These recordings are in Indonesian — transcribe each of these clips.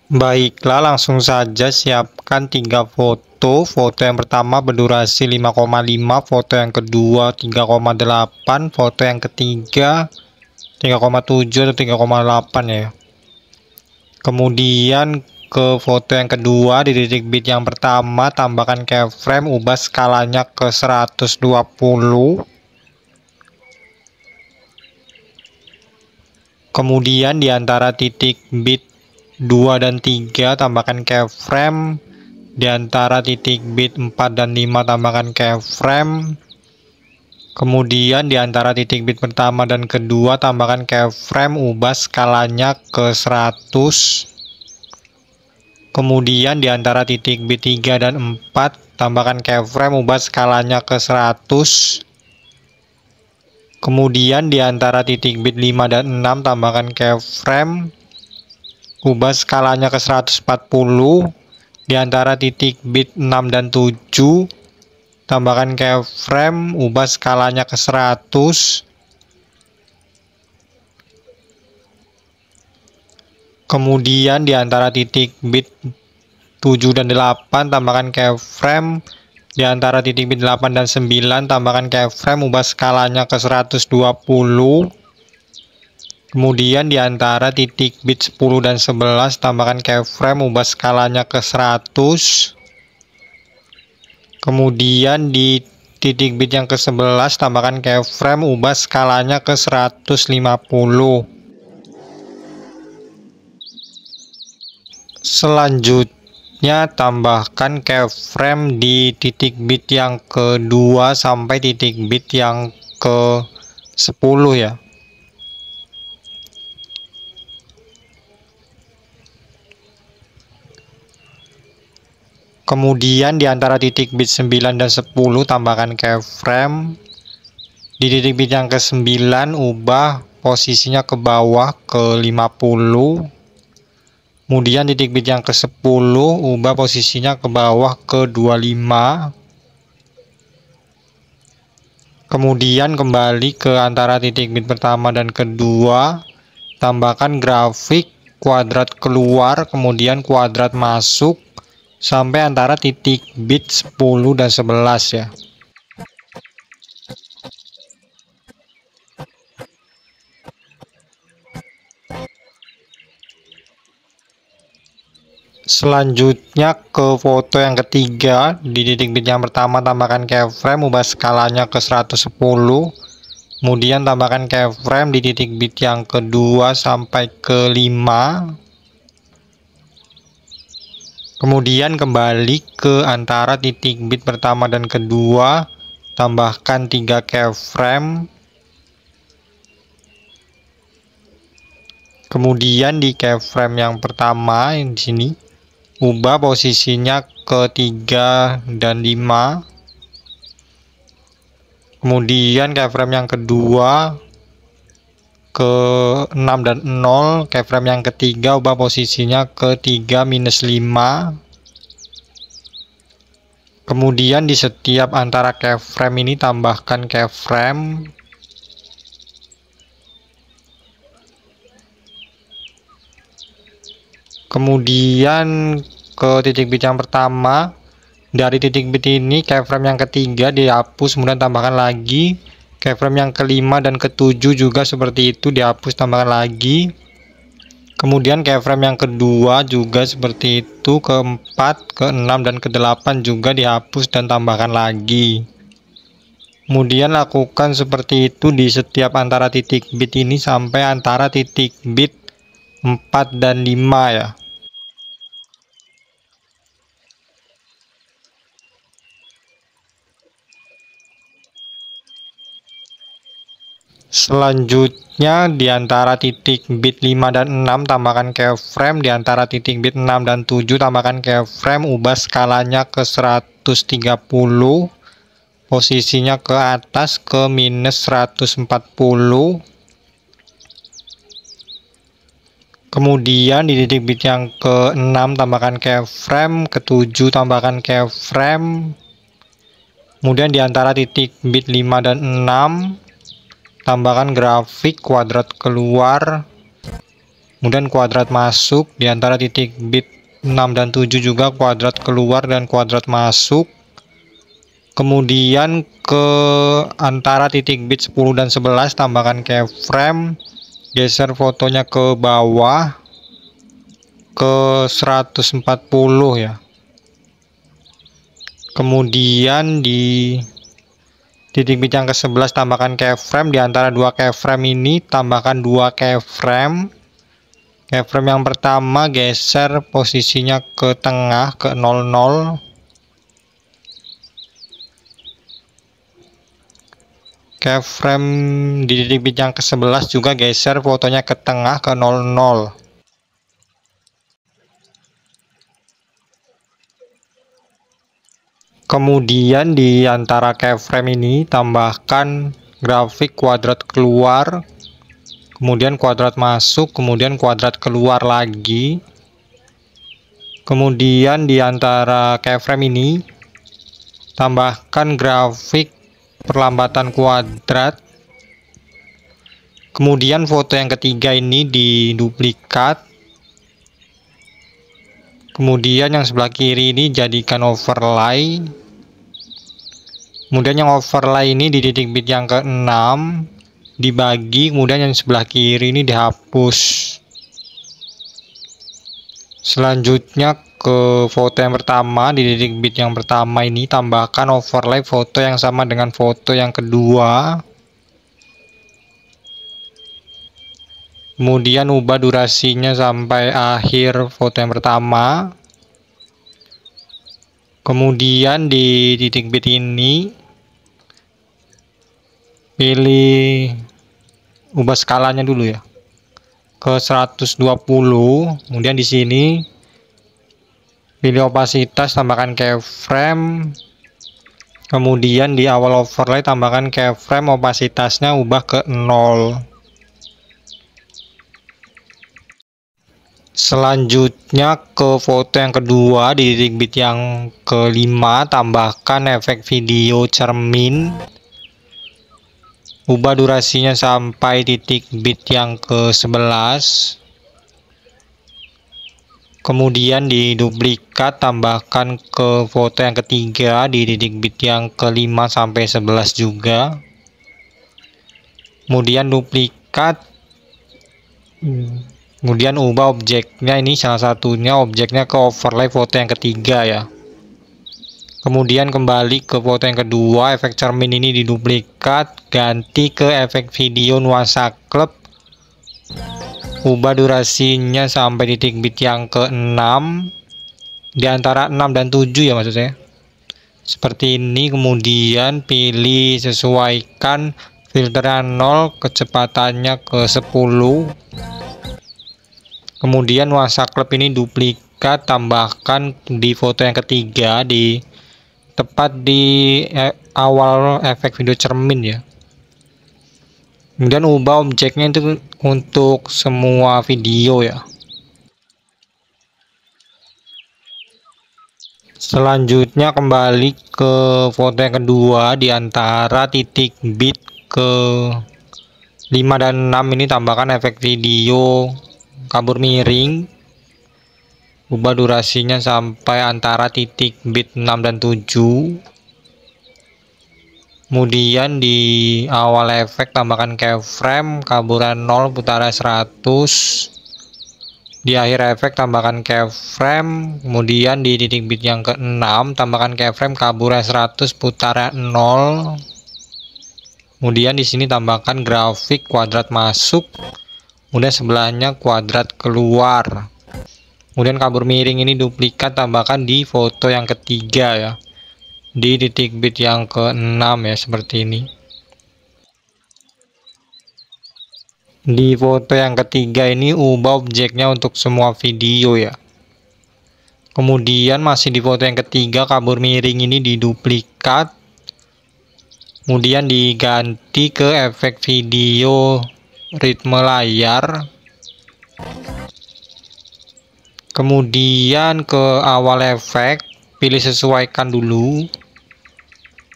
Baiklah, langsung saja siapkan 3 foto. Foto yang pertama berdurasi 5,5, foto yang kedua 3,8, foto yang ketiga 3,7 atau 3,8 ya. Kemudian ke foto yang kedua, di titik bit yang pertama tambahkan keyframe, ubah skalanya ke 120. Kemudian di antara titik bit 2 dan 3 tambahkan keyframe, di antara titik bit 4 dan 5 tambahkan keyframe. Kemudian di antara titik bit pertama dan kedua tambahkan keyframe, ubah skalanya ke 100. Kemudian di antara titik bit 3 dan 4 tambahkan keyframe, ubah skalanya ke 100. Kemudian di antara titik bit 5 dan 6 tambahkan keyframe, ubah skalanya ke 140. Di antara titik bit 6 dan 7 tambahkan keyframe, ubah skalanya ke 100. Kemudian di antara titik bit 7 dan 8 tambahkan keyframe, di antara titik bit 8 dan 9 tambahkan keyframe, ubah skalanya ke 120. Kemudian di antara titik bit 10 dan 11 tambahkan keyframe, ubah skalanya ke 100. Kemudian di titik bit yang ke-11 tambahkan keyframe, ubah skalanya ke 150. Selanjutnya tambahkan keyframe di titik bit yang kedua sampai titik bit yang ke-10 ya. Kemudian di antara titik bit 9 dan 10 tambahkan keyframe. Di titik bit yang ke-9 ubah posisinya ke bawah ke 50. Kemudian titik bit yang ke-10 ubah posisinya ke bawah ke 25. Kemudian kembali ke antara titik bit pertama dan kedua, tambahkan grafik kuadrat keluar kemudian kuadrat masuk sampai antara titik bit 10 dan 11 ya. Selanjutnya ke foto yang ketiga, di titik bit yang pertama tambahkan keyframe, ubah skalanya ke 110. Kemudian tambahkan keyframe di titik bit yang kedua sampai ke 5. Kemudian kembali ke antara titik bit pertama dan kedua, tambahkan 3 keyframe. Kemudian di keyframe yang pertama di sini ubah posisinya ke 3 dan 5. Kemudian keyframe yang kedua ke 6 dan 0. Keyframe yang ketiga ubah posisinya ke 3 minus 5. Kemudian di setiap antara keyframe ini tambahkan keyframe. Kemudian ke titik bit yang pertama, dari titik bit ini keyframe yang ketiga dihapus, kemudian tambahkan lagi. Keyframe yang kelima dan ketujuh juga seperti itu, dihapus tambahkan lagi. Kemudian keyframe yang kedua juga seperti itu, keempat, keenam dan kedelapan juga dihapus dan tambahkan lagi. Kemudian lakukan seperti itu di setiap antara titik bit ini sampai antara titik bit 4 dan 5 ya. Selanjutnya di antara titik bit 5 dan 6 tambahkan keyframe, di antara titik bit 6 dan 7 tambahkan keyframe, ubah skalanya ke 130, posisinya ke atas ke minus 140. Kemudian di titik bit yang ke-6 tambahkan keyframe, ke-7 tambahkan keyframe. Kemudian di antara titik bit 5 dan 6 tambahkan grafik kuadrat keluar. kemudian kuadrat masuk di antara titik bit 6 dan 7 juga kuadrat keluar dan kuadrat masuk. Kemudian ke antara titik bit 10 dan 11 tambahkan keyframe, geser fotonya ke bawah ke 140 ya. Kemudian di titik bit yang ke-11 tambahkan keyframe, di antara dua keyframe ini tambahkan dua keyframe. Keyframe yang pertama geser posisinya ke tengah ke 00. Keyframe di titik bit yang ke-11 juga geser fotonya ke tengah ke 00. Kemudian di antara keyframe ini tambahkan grafik kuadrat keluar, kemudian kuadrat masuk, kemudian kuadrat keluar lagi. Kemudian di antara keyframe ini tambahkan grafik perlambatan kuadrat. Kemudian foto yang ketiga ini diduplikat. Kemudian yang sebelah kiri ini jadikan overlay. Kemudian yang overlay ini di titik bit yang ke-6 dibagi, kemudian yang sebelah kiri ini dihapus. Selanjutnya ke foto yang pertama, di titik bit yang pertama ini tambahkan overlay foto yang sama dengan foto yang kedua. Kemudian ubah durasinya sampai akhir foto yang pertama. Kemudian di titik bit ini pilih, ubah skalanya dulu ya ke 120. Kemudian di sini pilih opasitas, tambahkan keyframe. Kemudian di awal overlay tambahkan keyframe, opasitasnya ubah ke 0. Selanjutnya ke foto yang kedua, di titik bit yang ke-5 tambahkan efek video cermin. Ubah durasinya sampai titik bit yang ke-11. Kemudian diduplikat, tambahkan ke foto yang ketiga di titik bit yang ke-5 sampai 11 juga. Kemudian duplikat. Kemudian ubah objeknya, ini salah satunya objeknya ke overlay foto yang ketiga ya. Kemudian kembali ke foto yang kedua, efek cermin ini diduplikat, ganti ke efek video nuansa klub. Ubah durasinya sampai titik bit yang ke-6, di antara 6 dan 7 ya maksud saya. Seperti ini. Kemudian pilih sesuaikan filternya 0, kecepatannya ke 10. Kemudian nuansa klub ini duplikat, tambahkan di foto yang ketiga, di tepat di awal efek video cermin ya. Kemudian ubah objeknya itu untuk semua video ya. Selanjutnya kembali ke foto yang kedua, di antara titik bit ke 5 dan 6 ini tambahkan efek video kabur miring. Ubah durasinya sampai antara titik bit 6 dan 7. Kemudian di awal efek tambahkan keyframe, kaburan 0, putaran 100. Di akhir efek tambahkan keyframe. Kemudian di titik bit yang ke-6 tambahkan keyframe, kaburan 100, putaran 0. Kemudian di sini tambahkan grafik kuadrat masuk. Kemudian sebelahnya kuadrat keluar. Kemudian kabur miring ini duplikat, tambahkan di foto yang ketiga ya, di titik bit yang ke-6 ya, seperti ini. Di foto yang ketiga ini ubah objeknya untuk semua video ya. Kemudian masih di foto yang ketiga, kabur miring ini diduplikat. Kemudian diganti ke efek video ritme layar. Kemudian ke awal efek pilih sesuaikan dulu.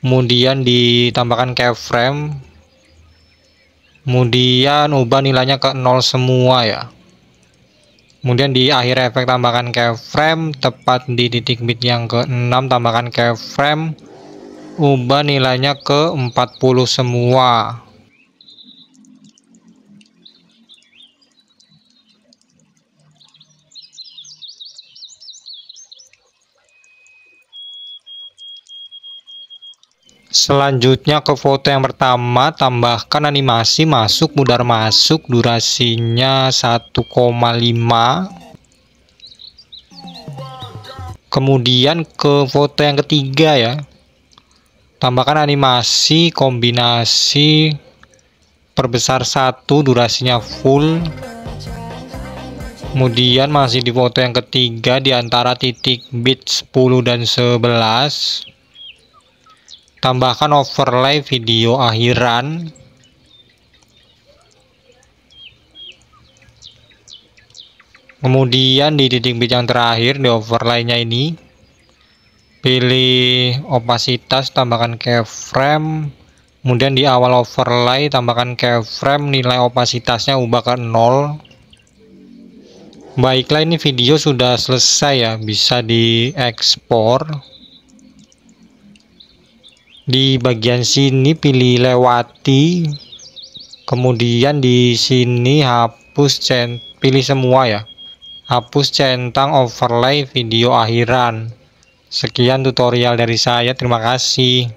Kemudian ditambahkan keyframe. Kemudian ubah nilainya ke 0 semua ya. Kemudian di akhir efek tambahkan keyframe, tepat di titik bit yang ke-6 tambahkan keyframe, ubah nilainya ke 40 semua. Selanjutnya ke foto yang pertama, tambahkan animasi masuk mudar masuk, durasinya 1,5. Kemudian ke foto yang ketiga ya, tambahkan animasi kombinasi perbesar 1, durasinya full. Kemudian masih di foto yang ketiga, di antara titik bit 10 dan 11, tambahkan overlay video akhiran. Kemudian di titik bit yang terakhir, di overlaynya ini, pilih opasitas, tambahkan keyframe. Kemudian di awal overlay tambahkan keyframe, nilai opasitasnya ubah ke 0. Baiklah, ini video sudah selesai ya, bisa diekspor. Di bagian sini pilih lewati, kemudian di sini pilih semua ya, hapus centang overlay video akhiran. Sekian tutorial dari saya, terima kasih.